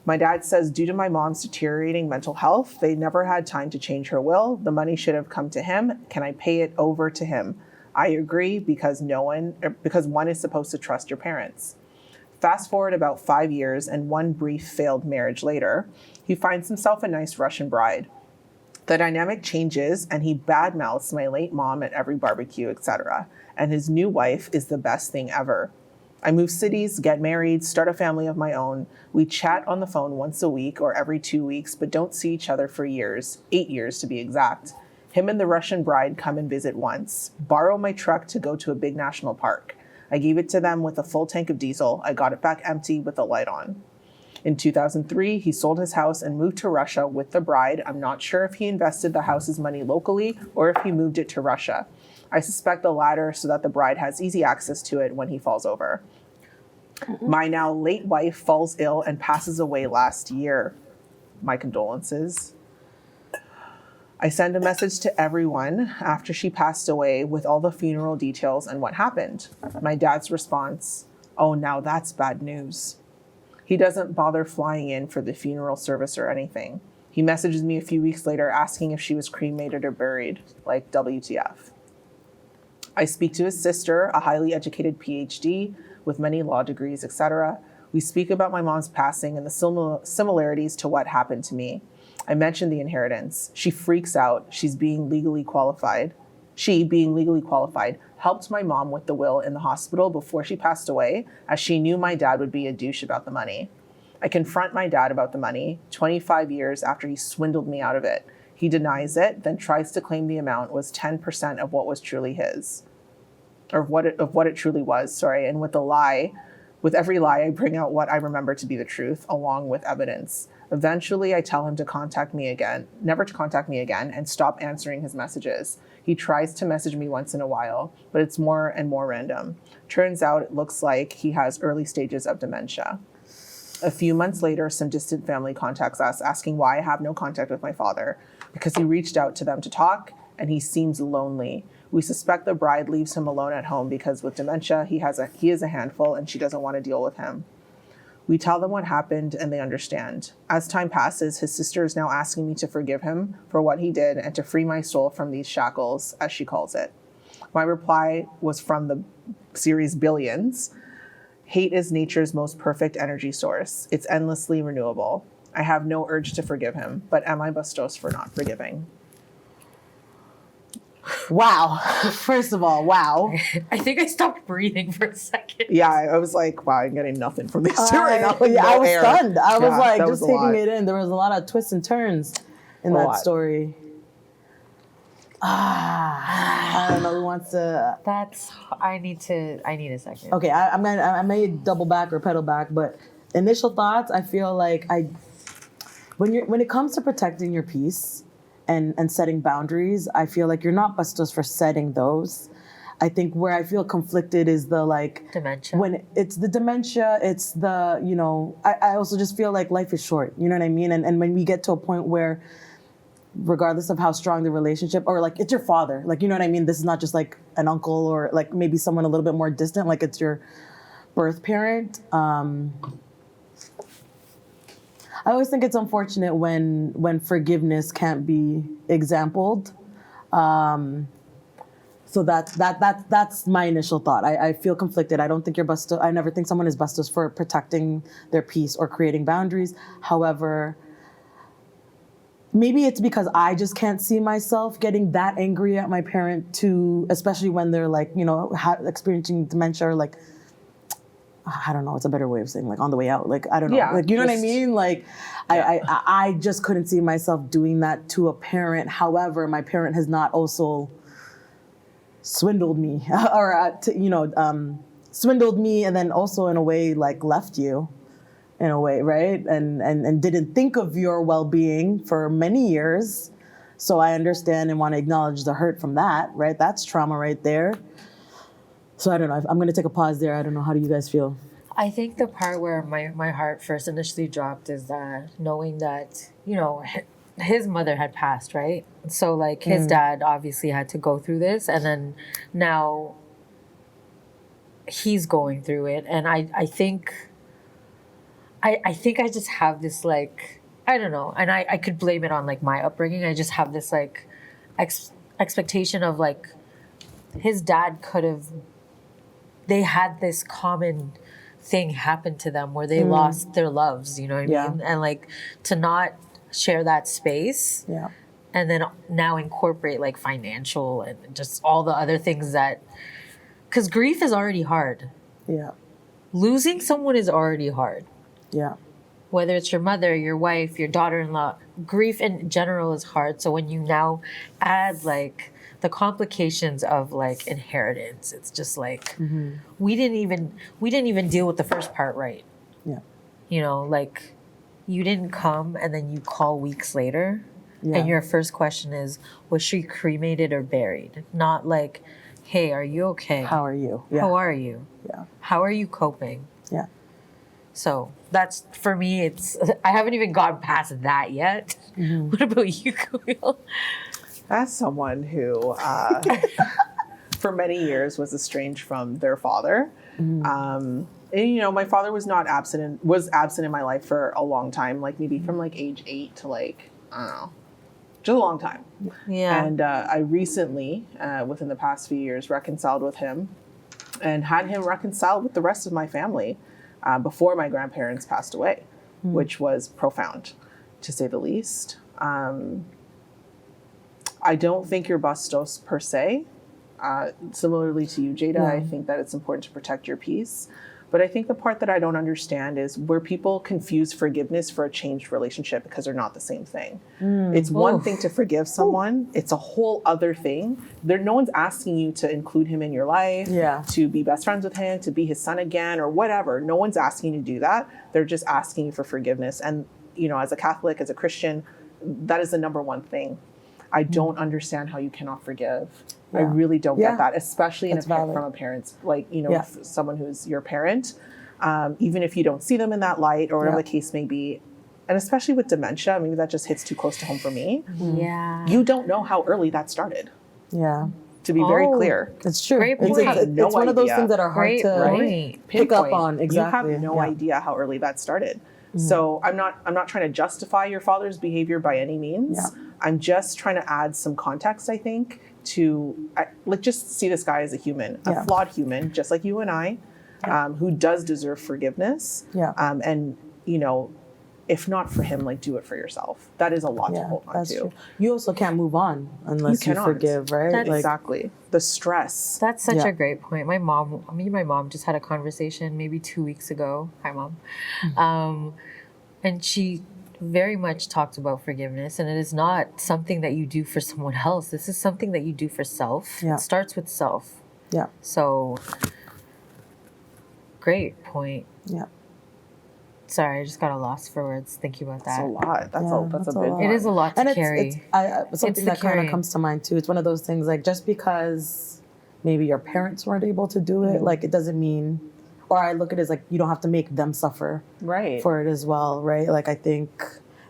My dad says due to my mom's deteriorating mental health, they never had time to change her will. The money should have come to him. Can I pay it over to him? I agree because one is supposed to trust your parents. Fast forward about 5 years and one brief failed marriage later, he finds himself a nice Russian bride. The dynamic changes and he badmouths my late mom at every barbecue, etc. And his new wife is the best thing ever. I move cities, get married, start a family of my own. We chat on the phone once a week or every 2 weeks, but don't see each other for years, 8 years to be exact. Him and the Russian bride come and visit once, borrow my truck to go to a big national park. I gave it to them with a full tank of diesel. I got it back empty with the light on. In 2003, he sold his house and moved to Russia with the bride. I'm not sure if he invested the house's money locally or if he moved it to Russia. I suspect the latter so that the bride has easy access to it when he falls over. My now late wife falls ill and passes away last year. My condolences. I send a message to everyone after she passed away with all the funeral details and what happened. My dad's response, oh, now that's bad news. He doesn't bother flying in for the funeral service or anything. He messages me a few weeks later asking if she was cremated or buried, like WTF. I speak to his sister, a highly educated PhD with many law degrees, etc. We speak about my mom's passing and the similarities to what happened to me. I mention the inheritance. She freaks out. She, being legally qualified, helped my mom with the will in the hospital before she passed away, as she knew my dad would be a douche about the money. I confront my dad about the money 25 years after he swindled me out of it. He denies it, then tries to claim the amount was 10% of what was truly his. Of what it truly was, sorry. And with every lie, I bring out what I remember to be the truth, along with evidence. Eventually, I tell him never to contact me again, and stop answering his messages. He tries to message me once in a while, but it's more and more random. Turns out it looks like he has early stages of dementia. A few months later, some distant family contacts us, asking why I have no contact with my father, because he reached out to them to talk, and he seems lonely. We suspect the bride leaves him alone at home because with dementia, he is a handful, and she doesn't want to deal with him. We tell them what happened, and they understand. As time passes, his sister is now asking me to forgive him for what he did and to free my soul from these shackles, as she calls it. My reply was from the series Billions. Hate is nature's most perfect energy source. It's endlessly renewable. I have no urge to forgive him, but am I Bastos for not forgiving? Wow. First of all, wow. I think I stopped breathing for a second. Yeah, I was like, wow, I'm getting nothing from these two right now. Yeah, No I was air. stunned. I was Yeah, like that just was a taking lot. it in. There was a lot of twists and turns in A that lot. story. I don't know who wants to. I need a second. Okay, I may double back or pedal back, but initial thoughts. I feel like when it comes to protecting your peace and setting boundaries, I feel like you're not Bastos for setting those. I think where I feel conflicted is the Dementia. when it's the dementia, it's the I also just feel like life is short. You know what I mean? And when we get to a point where regardless of how strong the relationship, or like it's your father, like, you know what I mean? This is not just like an uncle or like maybe someone a little bit more distant, like it's your birth parent. I always think it's unfortunate when forgiveness can't be exampled. So that's my initial thought. I feel conflicted. I don't think you're Bastos. I never think someone is Bastos for protecting their peace or creating boundaries. However, maybe it's because I just can't see myself getting that angry at my parent too, especially when they're like, you know, experiencing dementia or like, I don't know, it's a better way of saying like on the way out. Like, I don't know. Yeah, like, you know what I mean? Like, I just couldn't see myself doing that to a parent. However, my parent has not also swindled me or, swindled me and then also in a way like left you in a way, right? And didn't think of your well-being for many years. So I understand and want to acknowledge the hurt from that, right? That's trauma right there. So I don't know. I'm going to take a pause there. I don't know. How do you guys feel? I think the part where my heart first initially dropped is that knowing that, you know, his mother had passed, right? So like his dad obviously had to go through this, and then now he's going through it. And I think I just have this like, I don't know, and I could blame it on like my upbringing. I just have this like expectation of like his dad they had this common thing happen to them where they lost their loves, you know what I mean? And like to not share that space and then now incorporate like financial and just all the other things that, because grief is already hard. Yeah. Losing someone is already hard. Yeah. Whether it's your mother, your wife, your daughter-in-law, grief in general is hard. So when you now add like the complications of like inheritance, it's just like we didn't even deal with the first part right. Yeah. You know, like you didn't come and then you call weeks later and your first question is, was she cremated or buried? Not like, hey, are you okay? How are you? Yeah. How are you? Yeah. How are you coping? Yeah. So that's, for me, I haven't even gotten past that yet. What about you, Camille? As someone who, for many years, was estranged from their father, and, you know, my father was absent in my life for a long time, like maybe from like age 8 to like, I don't know, just a long time. Yeah. And I recently, within the past few years, reconciled with him and had him reconciled with the rest of my family before my grandparents passed away, which was profound, to say the least. I don't think you're Bastos per se. Similarly to you, Jada, I think that it's important to protect your peace. But I think the part that I don't understand is where people confuse forgiveness for a changed relationship because they're not the same thing. It's one thing to forgive someone. It's a whole other thing. No one's asking you to include him in your life, to be best friends with him, to be his son again, or whatever. No one's asking you to do that. They're just asking you for forgiveness. And, you know, as a Catholic, as a Christian, that is the number one thing. I don't understand how you cannot forgive. I really don't get that, especially from a parent's, like, you know, someone who's your parent, even if you don't see them in that light or whatever the case may be. And especially with dementia, maybe that just hits too close to home for me. Yeah. You don't know how early that started. Yeah. To be very clear. It's true. Great point. It's one of those things that are hard to pick up on. Exactly. You have no idea how early that started. So I'm not trying to justify your father's behavior by any means. I'm just trying to add some context, I think, to just see this guy as a human, a flawed human, just like you and I, who does deserve forgiveness. And, you know, if not for him, like, do it for yourself. That is a lot to hold on to. True. You also can't move on unless you forgive, right? Exactly. The stress. That's such a great point. Me and my mom just had a conversation maybe 2 weeks ago. Hi, Mom. And she very much talked about forgiveness, and it is not something that you do for someone else. This is something that you do for self. It starts with self. Yeah. So, great point. Yeah. Sorry, I just got a loss for words thinking about that. That's a lot. That's a big lot. It is a lot to carry. It's something that kind of comes to mind too. It's one of those things, like, just because maybe your parents weren't able to do it, like, it doesn't mean, or I look at it as like, you don't have to make them suffer for it as well, right? Like, I think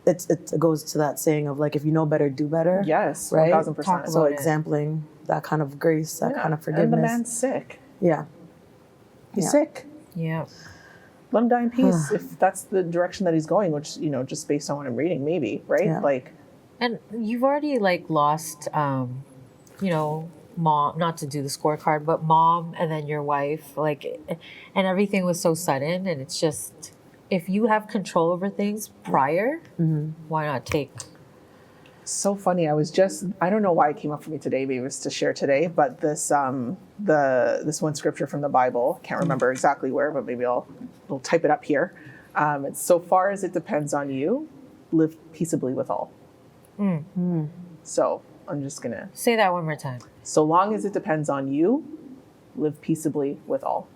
it goes to that saying of like, if you know better, do better. Yes, right. 1000%. Talk So about it. exempling that kind of grace, that kind of And forgiveness. the man's sick. Yeah. He's Yeah. sick. Yeah. Let him die in peace if that's the direction that he's going, which, just based on what I'm reading, maybe, right? Yeah. Like, And you've already like lost, mom, not to do the scorecard, but mom and then your wife, like, and everything was so sudden. And it's just, if you have control over things prior, why not take? so funny. I don't know why it came up for me today, maybe it was to share today, but this this one scripture from the Bible, can't remember exactly where, but maybe we'll type it up here. It's so far as it depends on you, live peaceably with all. So I'm just gonna Say that one more time. so long as it depends on you, live peaceably with all.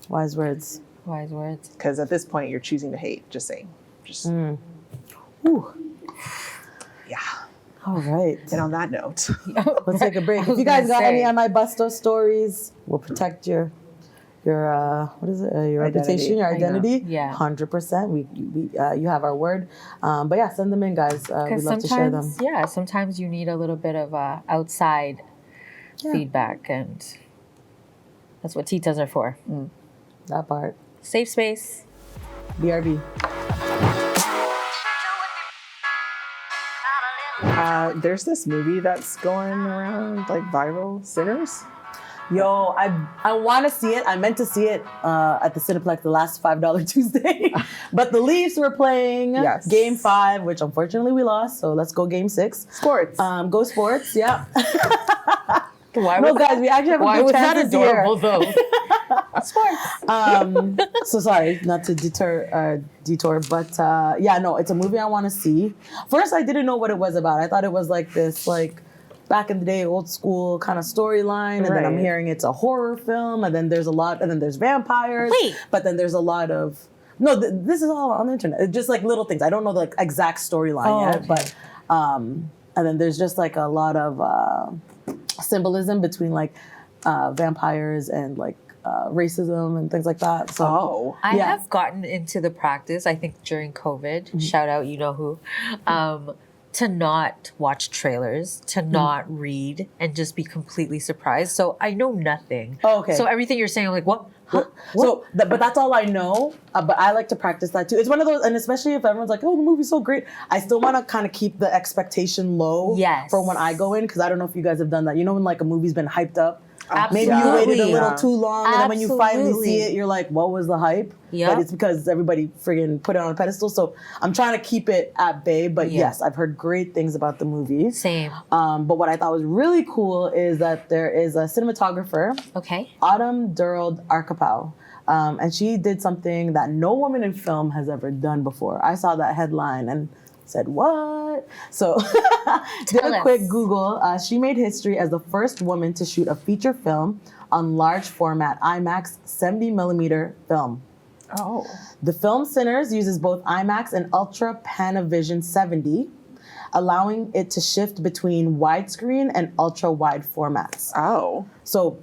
Wise words. Wise words. Because at this point you're choosing to hate, just saying. Ooh. Yeah. All right. And on that note, Let's take a break. If you guys got any I Bastos stories, we'll protect your what is it? Your reputation, your identity. Yeah. 100%. We you have our word. But yeah, send them in, guys. We'd love to share them. Sometimes you need a little bit of outside feedback, and that's what Titas are for. That part. Safe space. BRB. there's this movie that's going around like viral, Sinners. Yo, I want to see it. I meant to see it at the Cineplex the last $5 Tuesday. But the Leafs were playing Yes. Game 5, which unfortunately we lost. So let's go Game 6. Sports. Go Sports, yeah. Why No, was guys, we actually have a Why good was that chance this year. adorable though? Sports. So sorry, not to detour, but yeah, no, it's a movie I want to see. First, I didn't know what it was about. I thought it was like this, like back in the day, old school kind of storyline, and then I'm Right. hearing it's a horror film, and then there's there's vampires. Wait. But then there's a lot of this is all on the internet. It's just like little things. I don't know the like, exact storyline yet, okay. but and then there's just like a lot of symbolism between like vampires and like racism and things like that. So Oh. I Yeah. have gotten into the practice, I think during COVID, shout out, you know who, to not watch trailers, to not read, and just be completely surprised. So I know nothing. Oh, okay. So everything you're saying, I'm like, what? Huh? So, but that's all I know. But I like to practice that too. It's one of those, and especially if everyone's like, "Oh, the movie's so great," I still want to kind of keep the expectation low. Yes. For when I go in, because I don't know if you guys have done that. You know, when like a movie's been hyped up, Absolutely. maybe you waited a little Yeah. too long, and then when you finally Absolutely. see it, you're like, "What was the hype?" Yep. But it's because everybody friggin' put it on a pedestal. So I'm trying to keep it at bay. But Yeah. yes, I've heard great things about the movie. Same. But what I thought was really cool is that there is a cinematographer, Okay. Autumn Durald Arkapow. And she did something that no woman in film has ever done before. I saw that headline and said, what? So did Tell a us. quick Google. She made history as the first woman to shoot a feature film on large format IMAX 70 millimeter film. Oh. The film Sinners uses both IMAX and Ultra Panavision 70, allowing it to shift between widescreen and ultra wide formats. Oh. So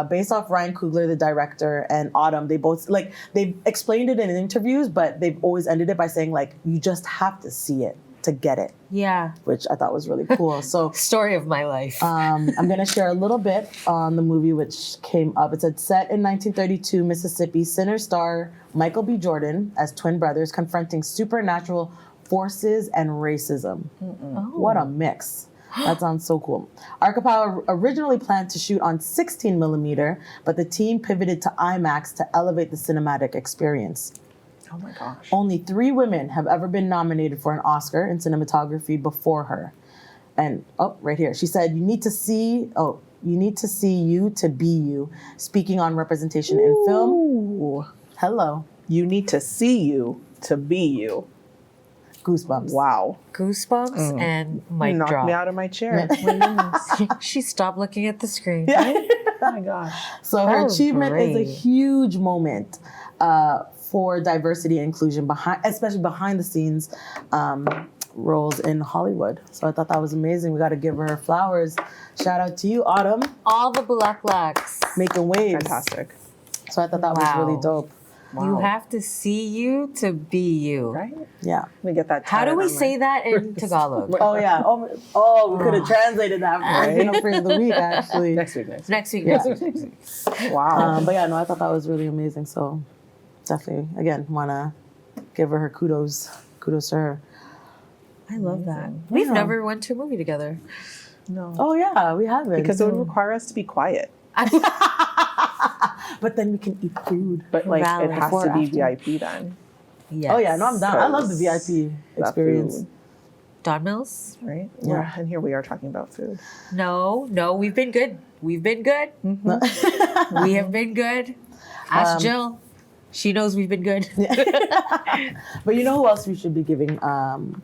based off Ryan Coogler, the director, and Autumn, they both they've explained it in interviews, but they've always ended it by saying like, you just have to see it to get it, Yeah. which I thought was really cool. So Story of my life. I'm gonna share a little bit on the movie which came up. It said set in 1932 Mississippi, Sinners star Michael B. Jordan as twin brothers confronting supernatural forces and racism. What a mix. That sounds so cool. Arkapow originally planned to shoot on 16 millimeter, but the team pivoted to IMAX to elevate the cinematic experience. Oh my gosh. Only 3 women have ever been nominated for an Oscar in cinematography before her. And, right here, she said, you need to see you to be you, speaking on representation in film. Ooh. Hello. You need to see you to be you. Goosebumps. Wow. Goosebumps and mic Knocked drop. me out of my chair. She stopped looking at the screen. Oh my gosh. So her was achievement is a great. huge moment for diversity and inclusion, especially behind the scenes roles in Hollywood. So I thought that was amazing. We got to give her flowers. Shout out to you, Autumn, All the Bulaklaks. making waves. Fantastic. So I thought that was really Wow. dope. You have to see you to be you. Right? Yeah. Let me get that. How do tatted we on say that in Tagalog? Oh yeah. Oh, we could have translated that for Filipino Phrase of the week actually. Next week. Next week. Yeah. Next week. Wow. But yeah, no, I thought that was really amazing. So definitely, again, wanna give her kudos. Kudos to her. I love that. We've Yeah. never went to a movie together. No. Oh yeah, we haven't. Because it would require us to be quiet. But then we can eat food. But like Valid. it has Before to or be after? VIP then. Yes. Oh yeah, no, I'm down. I love the Because VIP that experience. food, Don Mills? right? Yeah. And here we are talking about food. No, we've been good. We've been good. Mm-hmm. We have been good. Ask Jill. She knows we've been good. But you know who else we should be giving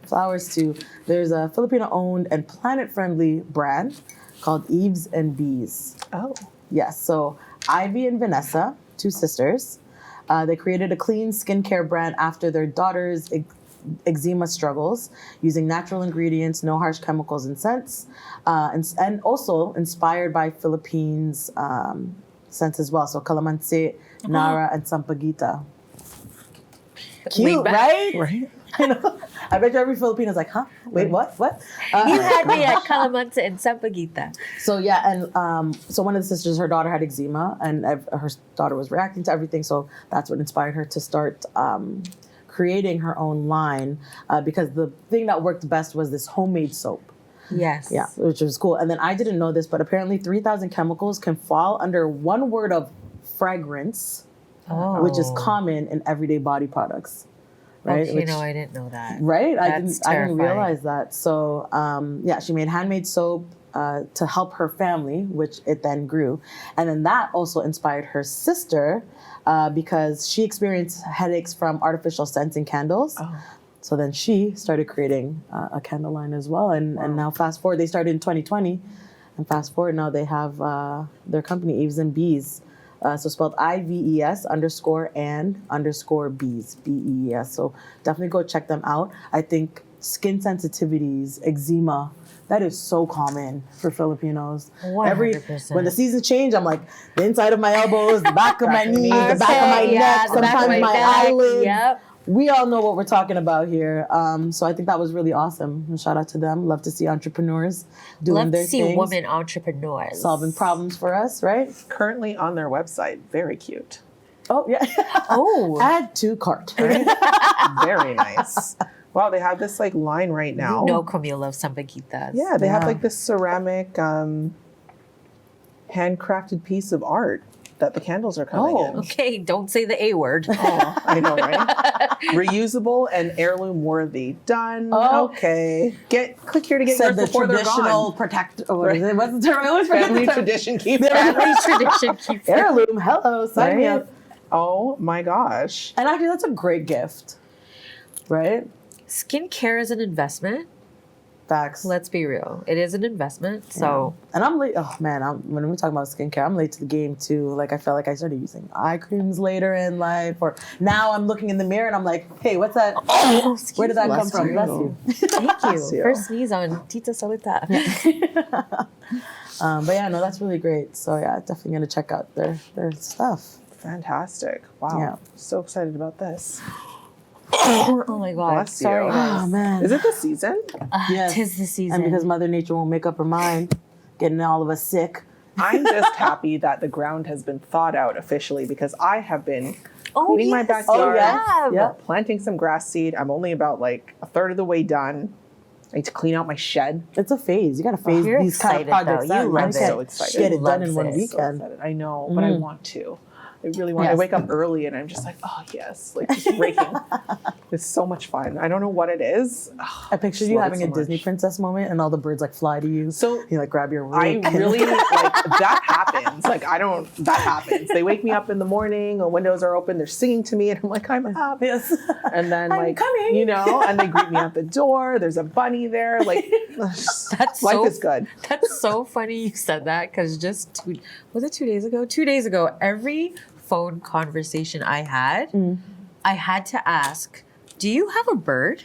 flowers to? There's a Filipino-owned and planet-friendly brand called Eves and Bees. Oh. Yes, so Ivy and Vanessa, two sisters, they created a clean skincare brand after their daughter's eczema struggles, using natural ingredients, no harsh chemicals and scents, and also inspired by Philippines scents as well. So calamansi, nara, and sampaguita. Cute, Laid back. right? Right? You know, I bet you every Filipino's like, huh? Wait, what? What? You had me at Calamansa and Sampaguita. So yeah, and so one of the sisters, her daughter had eczema, and her daughter was reacting to everything. So that's what inspired her to start creating her own line, because the thing that worked best was this homemade soap. Yes. Yeah, which was cool. And then I didn't know this, but apparently 3,000 chemicals can fall under one word of fragrance, which is common in everyday body products. Right? Okay, Which- no, I didn't know that. Right? I That's didn't terrifying. realize that. So yeah, she made handmade soap to help her family, which it then grew. And then that also inspired her sister because she experienced headaches from artificial scents and candles. Oh. So then she started creating a candle line as well. And now fast forward, they started in 2020. And fast forward now they have their company, Eves and Bees. So spelled IVES _and _bees, BEES. So definitely go check them out. I think skin sensitivities, eczema, that is so common for Filipinos. 100%. When the seasons change, I'm like, the inside of my elbows, the back of my knees, the back of my Okay, neck, the back of sometimes my neck. eyelids. Yep. We all know what we're talking about here. So I think that was really awesome. And shout out to them. Love to see entrepreneurs doing Love their to see things, women entrepreneurs. solving problems for us, right? Currently on their website. Very cute. Oh, yeah. Oh. Add to cart. Right? Very nice. Wow, they have this like line right now. No, Camille loves Sampaguitas. Yeah, they have Yeah. like this ceramic handcrafted piece of art that the candles are coming Oh. in. Okay, don't say the A word. Oh, I know, right? Reusable and heirloom worthy. Done. Oh. Okay. Click here to get Said yours the before they're traditional gone. protect. Or what is it? What's the term? I always forget Family the term. tradition keeper. Family tradition keeps Heirloom. Hello, sign me Right? up. Oh my gosh. And actually, that's a great gift, right? Skincare is an investment. Facts. Let's be real. It is an investment. So And I'm late. Oh man, when we talk about skincare, I'm late to the game too. Like I felt like I started using eye creams later in life, or now I'm looking in the mirror and I'm like, hey, what's that? Where did that come Bless from? you. Bless you. thank you. Bless you. First sneeze on Tita Salita. But yeah, no, that's really great. So yeah, definitely gonna check out their stuff. Fantastic. Wow. Yeah. So excited about this. Oh my god. Bless you. Sorry, Oh guys. man. Is it the season? Yes. Tis the season. And because Mother Nature won't make up her mind, getting all of us sick. I'm just happy that the ground has been thawed out officially because I have been oh, cleaning my yes, backyard. you have. Yeah. planting some grass seed. I'm only about like a third of the way done. I need to clean out my shed. It's a phase. You gotta phase You're these kind of excited, though. projects You out. love You it. can't So excited. Get it done Loves in one it. So weekend. excited. I know, but I want to. I really want. Yes. I wake up early and I'm just like, oh yes, like just raking. It's so much fun. I don't know what it is. Ugh, I picture just you love having it a so Disney much. princess moment, and all the birds like fly to you. So You like grab your I rake and- really like that happens. Like I don't. That happens. They wake me up in the morning. The windows are open. They're singing to me, and I'm like, I'm up. Yes. And then I'm like coming. you know, and they greet me at the door. There's a bunny there. Like That's life so is good. That's so funny you said that because was it 2 days ago? 2 days ago, every phone conversation I had, I had to ask, "Do you have a bird?"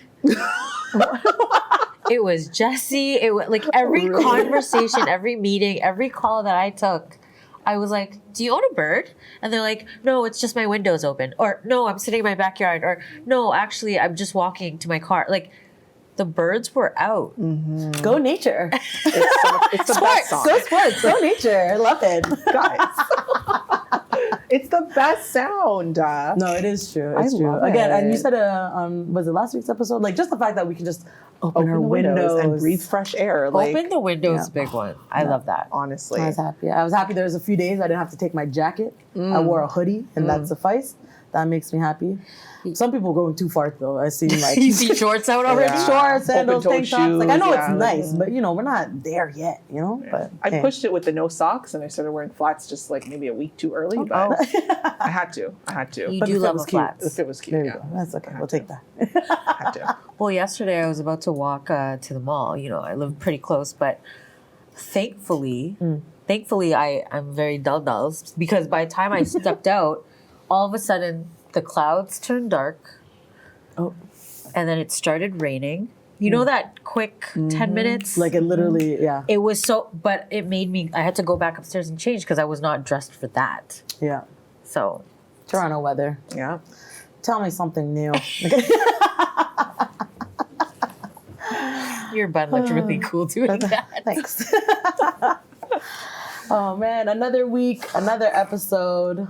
It was Jesse. It was like every Really? conversation, every meeting, every call that I took, I was like, do you own a bird? And they're like, no, it's just my window's open. Or no, I'm sitting in my backyard. Or no, actually, I'm just walking to my car. Like, the birds were out. Go nature. It's the best song. Go sports. Go nature. I love it. Guys. It's the best sound. No, it is true. It's I true. love Again, and you it. said, was it last week's episode? Like, just the fact that we can just open Open our the windows and breathe fresh air. Like, Open the window is Yeah. a big one. I love that. honestly. I was happy. I was happy there was a few days I didn't have to take my jacket. I wore a hoodie, and that sufficed. That makes me happy. Some people are going too far, though. I see like You see shorts out already? Yeah. shorts, sandals, Open-toed tank tops. Like, I know shoes, it's yeah, nice, but you know, we're not there yet, you know? But I hey. pushed it with the no socks, and I started wearing flats just like maybe a week too early, but I had to. You But do the fit love was a cute. flats. The fit was cute. There you Yeah, go. That's okay. We'll take that. I had to. Well, yesterday I was about to walk to the mall. You know, I live pretty close, but thankfully, I'm very dull because by the time I stepped out, all of a sudden the clouds turned dark. Oh. And then it started raining. You know that quick 10 minutes? Like it literally, yeah. It was so, but it made me, I had to go back upstairs and change because I was not dressed for that. Yeah. So, Toronto weather. Yeah. Tell me something new. your bun looked really cool doing that. Thanks. Oh man, another week, another episode.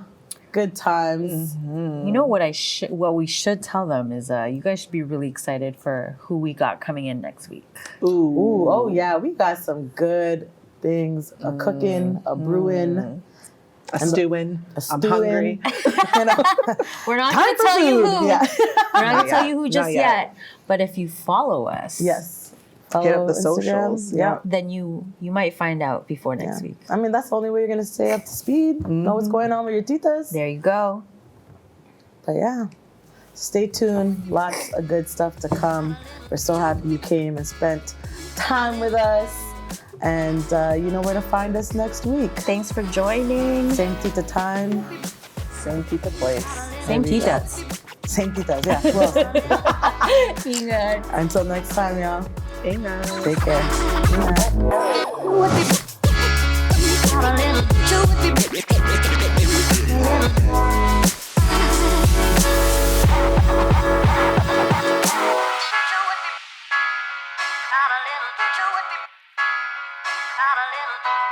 Good times. You know what what we should tell them is you guys should be really excited for who we got coming in next week. Ooh, oh yeah, we got some good things. A cooking, a brewing, A stewing. a I'm stewing. hungry. You know, We're not time going to for tell you food. who. Yeah. We're not going to tell yet. you who Not just yet. yet. But if you follow us, Yes. Hit Follow up the Instagram. socials. Yeah. then you might find out before next week. I mean, that's the only way you're gonna stay up to speed. Know what's going on with your titas. There you go. But yeah, stay tuned. Lots of good stuff to come. We're so happy you came and spent time with us. And you know where to find us next week. Thanks for joining. Same tita time. Same Tita place. Same There we go. Titas. Same titas, yeah. Well, Ingat. until next time, y'all. Amen. Take care. Good night. Not a little.